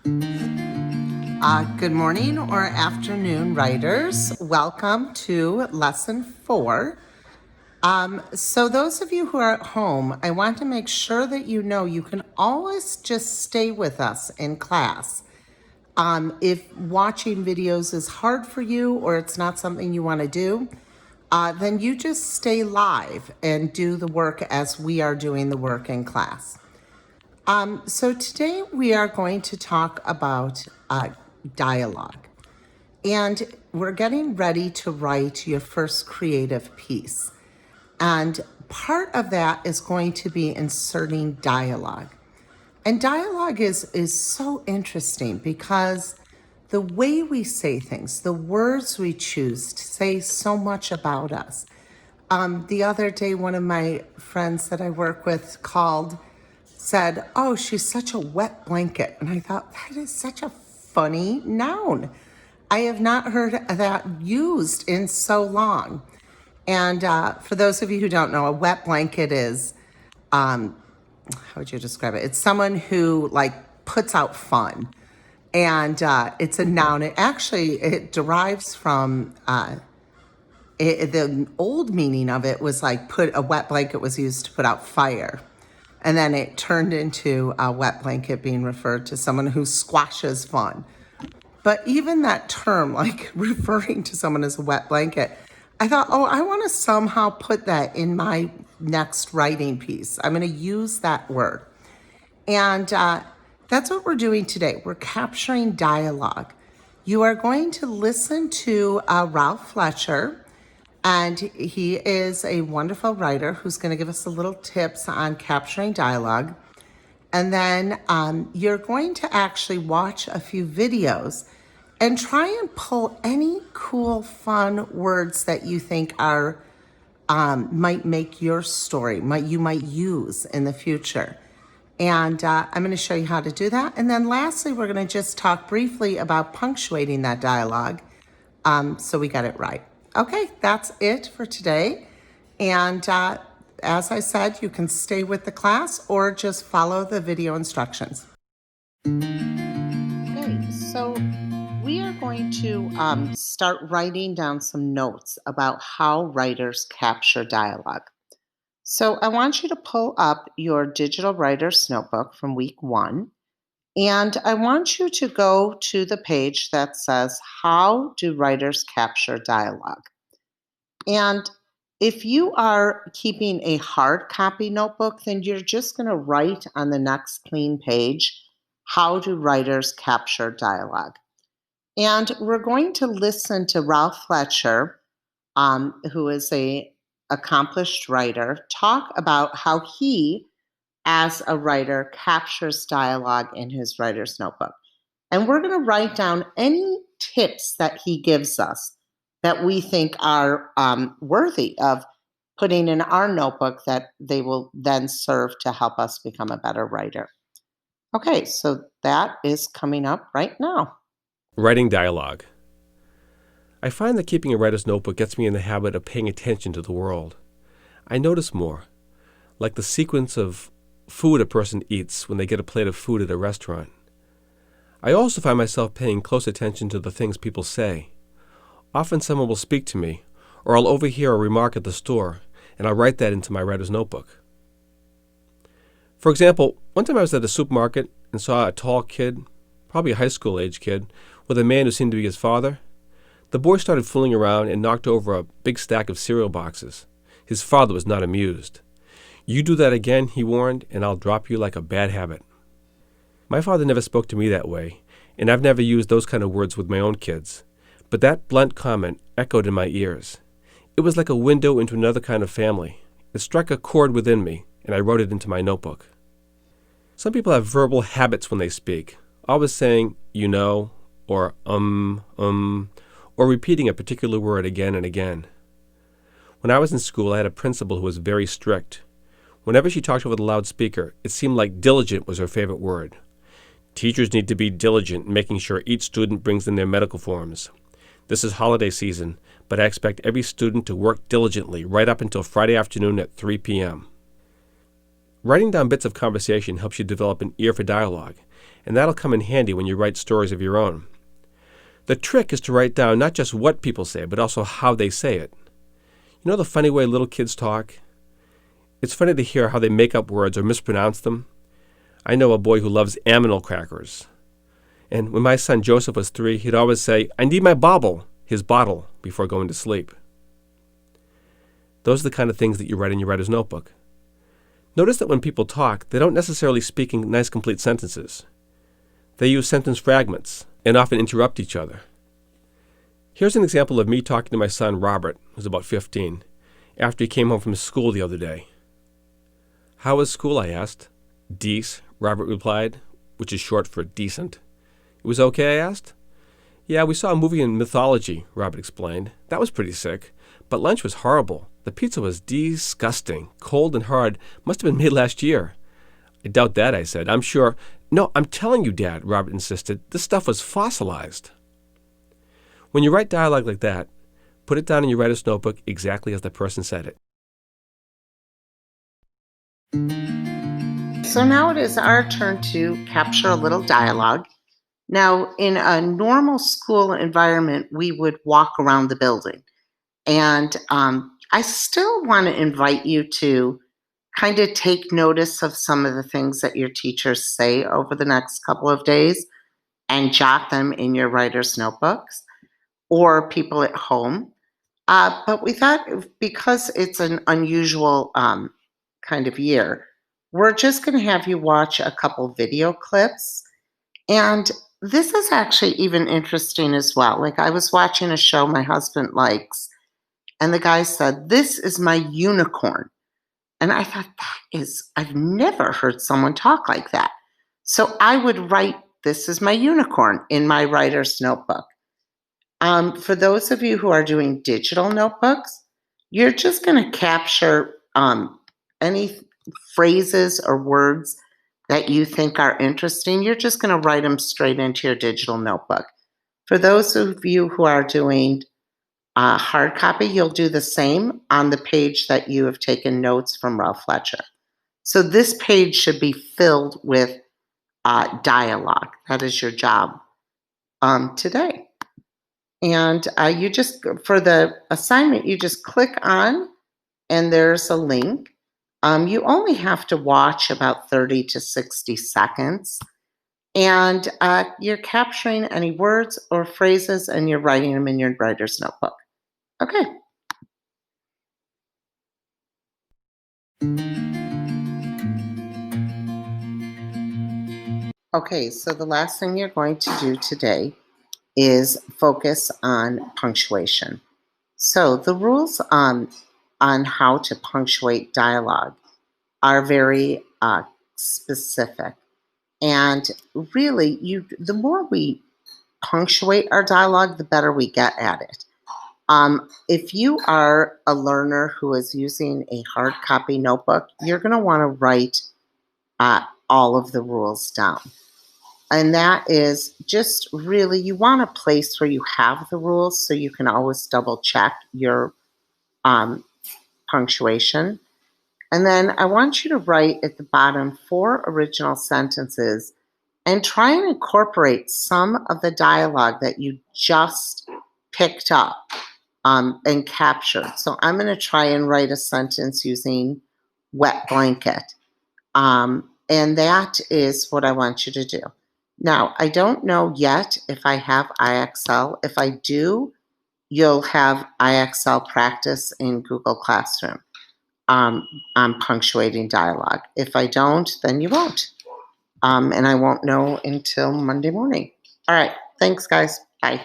Good morning or afternoon, writers. Welcome to lesson 4. So those of you who are at home, I want to make sure that you know you can always just stay with us in class. If watching videos is hard for you or it's not something you want to do, then you just stay live and do the work as we are doing the work in class. So today we are going to talk about dialogue. And we're getting ready to write your first creative piece. And part of that is going to be inserting dialogue. And dialogue is so interesting because the way we say things, the words we choose to say so much about us. The other day, one of my friends that I work with said, "Oh, she's such a wet blanket." And I thought, that is such a funny noun. I have not heard that used in so long. And for those of you who don't know, a wet blanket is, how would you describe it? It's someone who puts out fun. And it's a noun. It derives from the old meaning of it was a wet blanket was used to put out fire. And then it turned into a wet blanket being referred to someone who squashes fun. But even that term, referring to someone as a wet blanket, I thought, I want to somehow put that in my next writing piece. I'm going to use that word. And that's what we're doing today. We're capturing dialogue. You are going to listen to Ralph Fletcher, and he is a wonderful writer who's going to give us a little tips on capturing dialogue. And then you're going to actually watch a few videos and try and pull any cool, fun words that you think are might make your story, you might use in the future. And I'm going to show you how to do that. And then lastly, we're going to just talk briefly about punctuating that dialogue so we got it right. Okay, that's it for today. And as I said, you can stay with the class or just follow the video instructions. Okay, so we are going to start writing down some notes about how writers capture dialogue. So I want you to pull up your digital writer's notebook from week 1, and I want you to go to the page that says, "How do writers capture dialogue?" And if you are keeping a hard copy notebook, then you're just going to write on the next clean page, "How do writers capture dialogue?" And we're going to listen to Ralph Fletcher, who is a accomplished writer, talk about how he, as a writer, captures dialogue in his writer's notebook. And we're going to write down any tips that he gives us that we think are worthy of putting in our notebook that they will then serve to help us become a better writer. Okay, so that is coming up right now. Writing dialogue. I find that keeping a writer's notebook gets me in the habit of paying attention to the world. I notice more, like the sequence of food a person eats when they get a plate of food at a restaurant. I also find myself paying close attention to the things people say. Often someone will speak to me, or I'll overhear a remark at the store, and I'll write that into my writer's notebook. For example, one time I was at a supermarket and saw a tall kid, probably a high school age kid, with a man who seemed to be his father. The boy started fooling around and knocked over a big stack of cereal boxes. His father was not amused. "You do that again," he warned, "and I'll drop you like a bad habit." My father never spoke to me that way, and I've never used those kind of words with my own kids. But that blunt comment echoed in my ears. It was like a window into another kind of family. It struck a chord within me, and I wrote it into my notebook. Some people have verbal habits when they speak, always saying, "you know," or or repeating a particular word again and again. When I was in school, I had a principal who was very strict. Whenever she talked over the loudspeaker, it seemed like diligent was her favorite word. "Teachers need to be diligent in making sure each student brings in their medical forms. This is holiday season, but I expect every student to work diligently right up until Friday afternoon at 3 p.m. Writing down bits of conversation helps you develop an ear for dialogue, and that'll come in handy when you write stories of your own. The trick is to write down not just what people say, but also how they say it. You know the funny way little kids talk? It's funny to hear how they make up words or mispronounce them. I know a boy who loves aminal crackers. And when my son Joseph was 3, he'd always say, "I need my bobble," his bottle, before going to sleep. Those are the kind of things that you write in your writer's notebook. Notice that when people talk, they don't necessarily speak in nice complete sentences. They use sentence fragments and often interrupt each other. Here's an example of me talking to my son Robert, who's about 15, after he came home from school the other day. "How was school?" I asked. "Dece," Robert replied, which is short for decent. "It was okay?" I asked. "Yeah, we saw a movie in mythology," Robert explained. "That was pretty sick. But lunch was horrible. The pizza was disgusting, cold and hard. Must have been made last year." "I doubt that," I said. "I'm sure—" "No, I'm telling you, Dad," Robert insisted. "This stuff was fossilized." When you write dialogue like that, put it down in your writer's notebook exactly as the person said it. So now it is our turn to capture a little dialogue. Now, in a normal school environment, we would walk around the building. And I still want to invite you to kind of take notice of some of the things that your teachers say over the next couple of days and jot them in your writer's notebooks or people at home. But we thought because it's an unusual kind of year, we're just going to have you watch a couple video clips. And this is actually even interesting as well. Like I was watching a show my husband likes, and the guy said, "This is my unicorn." And I thought, I've never heard someone talk like that. So I would write, "This is my unicorn," in my writer's notebook. For those of you who are doing digital notebooks, you're just going to capture any phrases or words that you think are interesting. You're just going to write them straight into your digital notebook. For those of you who are doing hard copy, you'll do the same on the page that you have taken notes from Ralph Fletcher. So this page should be filled with dialogue. That is your job today. And you just, for the assignment, you just click on, and there's a link. You only have to watch about 30 to 60 seconds. And you're capturing any words or phrases, and you're writing them in your writer's notebook. Okay. Okay, so the last thing you're going to do today is focus on punctuation. So the rules on how to punctuate dialogue are very specific. And really, the more we punctuate our dialogue, the better we get at it. If you are a learner who is using a hard copy notebook, you're going to want to write all of the rules down. And that is just really, you want a place where you have the rules so you can always double check your punctuation. And then I want you to write at the bottom 4 original sentences and try and incorporate some of the dialogue that you just picked up and captured. So I'm going to try and write a sentence using wet blanket. And that is what I want you to do. Now, I don't know yet if I have IXL. If I do, you'll have IXL practice in Google Classroom on punctuating dialogue. If I don't, then you won't. And I won't know until Monday morning. All right. Thanks, guys. Bye.